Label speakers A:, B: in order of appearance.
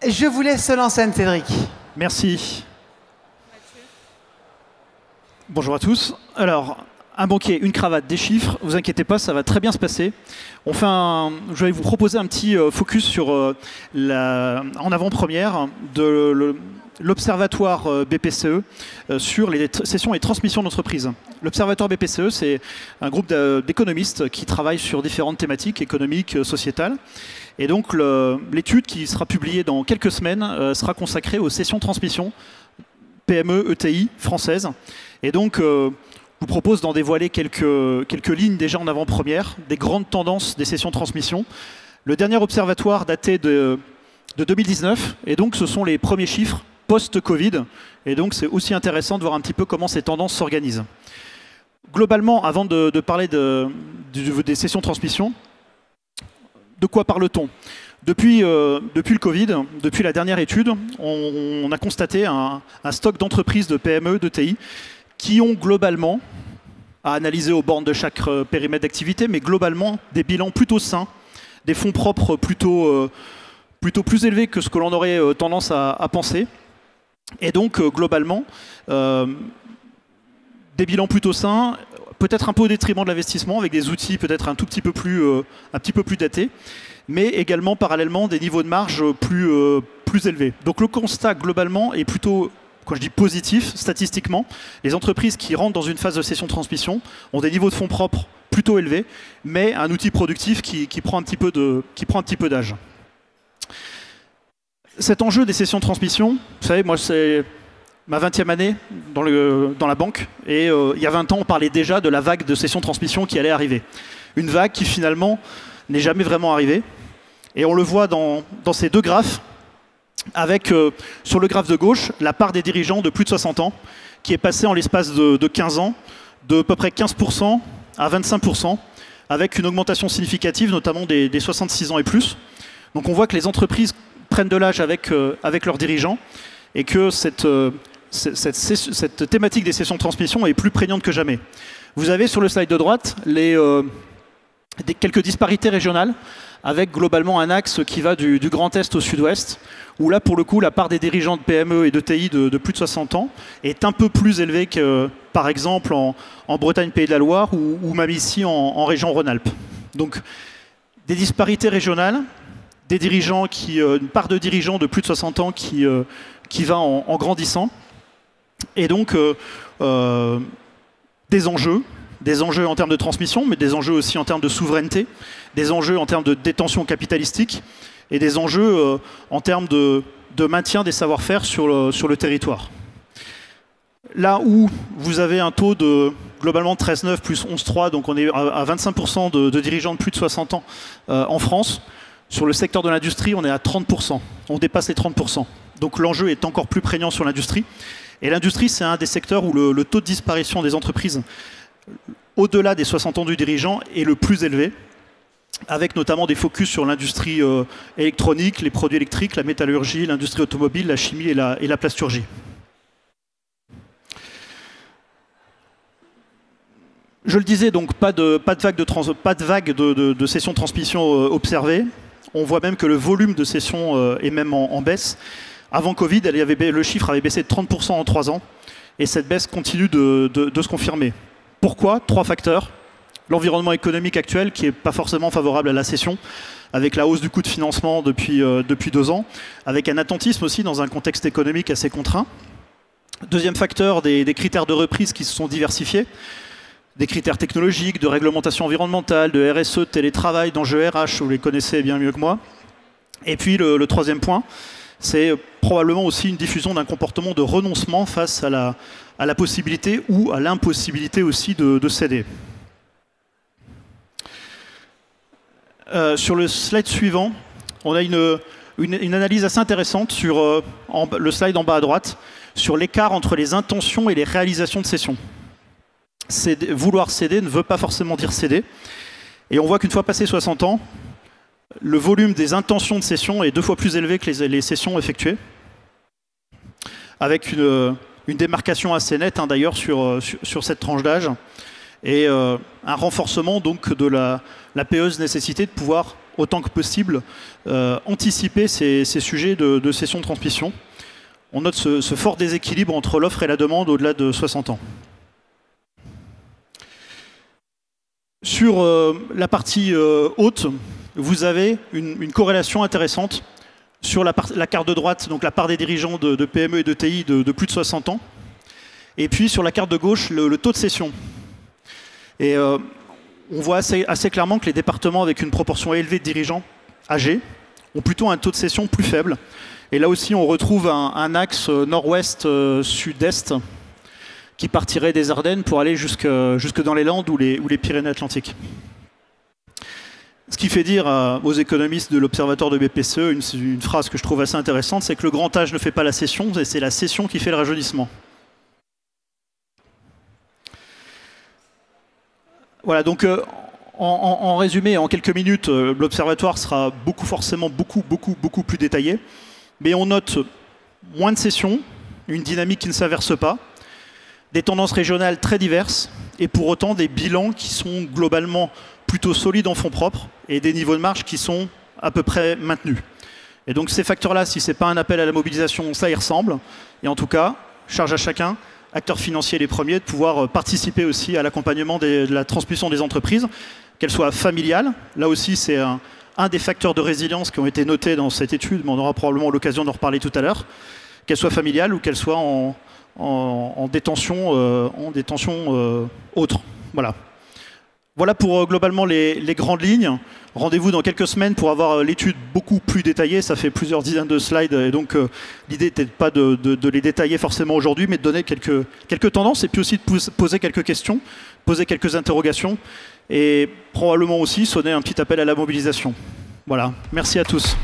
A: Je vous laisse seul en scène, Cédric.
B: Merci. Bonjour à tous. Alors, un banquier, une cravate, des chiffres, vous inquiétez pas, ça va très bien se passer. Je vais vous proposer un petit focus sur en avant-première de l'Observatoire BPCE sur les sessions et transmissions d'entreprise. L'Observatoire BPCE, c'est un groupe d'économistes qui travaillent sur différentes thématiques économiques, sociétales. Et donc, l'étude qui sera publiée dans quelques semaines sera consacrée aux sessions transmissions PME, ETI françaises. Et donc, je vous propose d'en dévoiler quelques lignes déjà en avant-première, des grandes tendances des sessions transmission. Le dernier observatoire datait de 2019, et donc ce sont les premiers chiffres post-Covid. Et donc, c'est aussi intéressant de voir un petit peu comment ces tendances s'organisent. Globalement, avant de parler des sessions transmission, de quoi parle-t-on ? Depuis le Covid, depuis la dernière étude, on a constaté un stock d'entreprises de PME, d'ETI, qui ont globalement, à analyser aux bornes de chaque périmètre d'activité, mais globalement des bilans plutôt sains, des fonds propres plutôt plus élevés que ce que l'on aurait tendance à penser. Et donc, globalement, des bilans plutôt sains, peut-être un peu au détriment de l'investissement, avec des outils peut-être un petit peu plus datés, mais également parallèlement des niveaux de marge plus élevés. Donc le constat globalement est plutôt, quand je dis positif, statistiquement, les entreprises qui rentrent dans une phase de cession-transmission ont des niveaux de fonds propres plutôt élevés, mais un outil productif qui prend un petit peu d'âge. Cet enjeu des sessions-transmission, vous savez, moi c'est ma 20e année dans la banque, et il y a 20 ans on parlait déjà de la vague de session-transmission qui allait arriver. Une vague qui finalement n'est jamais vraiment arrivée. Et on le voit dans ces deux graphes, avec sur le graphe de gauche, la part des dirigeants de plus de 60 ans, qui est passée en l'espace de 15 ans, de à peu près 15% à 25%, avec une augmentation significative, notamment des 66 ans et plus. Donc on voit que les entreprises prennent de l'âge avec leurs dirigeants, et que cette thématique des sessions de transmission est plus prégnante que jamais. Vous avez sur le slide de droite quelques disparités régionales, avec globalement un axe qui va du Grand Est au Sud-Ouest, où là, pour le coup, la part des dirigeants de PME et d'ETI de plus de 60 ans est un peu plus élevée que, par exemple, en Bretagne, Pays de la Loire, ou même ici en région Rhône-Alpes. Donc, des disparités régionales, une part de dirigeants de plus de 60 ans qui va en grandissant, et donc des enjeux en termes de transmission, mais des enjeux aussi en termes de souveraineté, des enjeux en termes de détention capitalistique, et des enjeux en termes de maintien des savoir-faire sur le territoire. Là où vous avez un taux de globalement 13,9 plus 11,3, donc on est à 25% de dirigeants de plus de 60 ans en France. Sur le secteur de l'industrie, on est à 30%. On dépasse les 30%. Donc l'enjeu est encore plus prégnant sur l'industrie. Et l'industrie, c'est un des secteurs où le taux de disparition des entreprises au-delà des 60 ans du dirigeant est le plus élevé, avec notamment des focus sur l'industrie électronique, les produits électriques, la métallurgie, l'industrie automobile, la chimie et la plasturgie. Je le disais, donc pas de vague de sessions de transmission observées. On voit même que le volume de sessions est même en baisse. Avant Covid, le chiffre avait baissé de 30% en 3 ans, et cette baisse continue de se confirmer. Pourquoi ? 3 facteurs. L'environnement économique actuel, qui n'est pas forcément favorable à la cession, avec la hausse du coût de financement depuis 2 ans, avec un attentisme aussi dans un contexte économique assez contraint. Deuxième facteur, des critères de reprise qui se sont diversifiés, des critères technologiques, de réglementation environnementale, de RSE, de télétravail, d'enjeux RH, vous les connaissez bien mieux que moi. Et puis le troisième point, c'est probablement aussi une diffusion d'un comportement de renoncement face à la possibilité ou à l'impossibilité aussi de céder. Sur le slide suivant, on a une analyse assez intéressante sur le slide en bas à droite, sur l'écart entre les intentions et les réalisations de cession. Vouloir céder ne veut pas forcément dire céder. Et on voit qu'une fois passé 60 ans, le volume des intentions de cession est 2 fois plus élevé que les cessions effectuées, avec une démarcation assez nette d'ailleurs sur cette tranche d'âge, et un renforcement donc de la périlleuse nécessité de pouvoir autant que possible, anticiper ces sujets de cession de transmission. On note ce fort déséquilibre entre l'offre et la demande au-delà de 60 ans. Sur la partie haute, vous avez une corrélation intéressante sur la carte de droite, donc la part des dirigeants de PME et de TI de plus de 60 ans. Et puis sur la carte de gauche, le taux de cession. Et on voit assez clairement que les départements avec une proportion élevée de dirigeants âgés ont plutôt un taux de cession plus faible. Et là aussi, on retrouve un axe nord-ouest-sud-est qui partirait des Ardennes pour aller jusque dans les Landes ou les Pyrénées-Atlantiques. Ce qui fait dire aux économistes de l'Observatoire de BPCE une phrase que je trouve assez intéressante, c'est que le grand âge ne fait pas la cession, et c'est la cession qui fait le rajeunissement. Voilà, donc en résumé, en quelques minutes, l'Observatoire sera forcément beaucoup plus détaillé, mais on note moins de cessions, une dynamique qui ne s'inverse pas, des tendances régionales très diverses, et pour autant des bilans qui sont globalement plutôt solides en fonds propres et des niveaux de marge qui sont à peu près maintenus. Et donc ces facteurs-là, si ce n'est pas un appel à la mobilisation, ça y ressemble. Et en tout cas, charge à chacun, acteurs financiers les premiers, de pouvoir participer aussi à l'accompagnement de la transmission des entreprises, qu'elles soient familiales. Là aussi, c'est un des facteurs de résilience qui ont été notés dans cette étude, mais on aura probablement l'occasion d'en reparler tout à l'heure, qu'elles soient familiales ou qu'elles soient en détention autre. Voilà. Voilà pour globalement les grandes lignes. Rendez-vous dans quelques semaines pour avoir l'étude beaucoup plus détaillée. Ça fait plusieurs dizaines de slides et donc l'idée n'était pas de les détailler forcément aujourd'hui, mais de donner quelques tendances et puis aussi de poser quelques questions, poser quelques interrogations et probablement aussi sonner un petit appel à la mobilisation. Voilà. Merci à tous.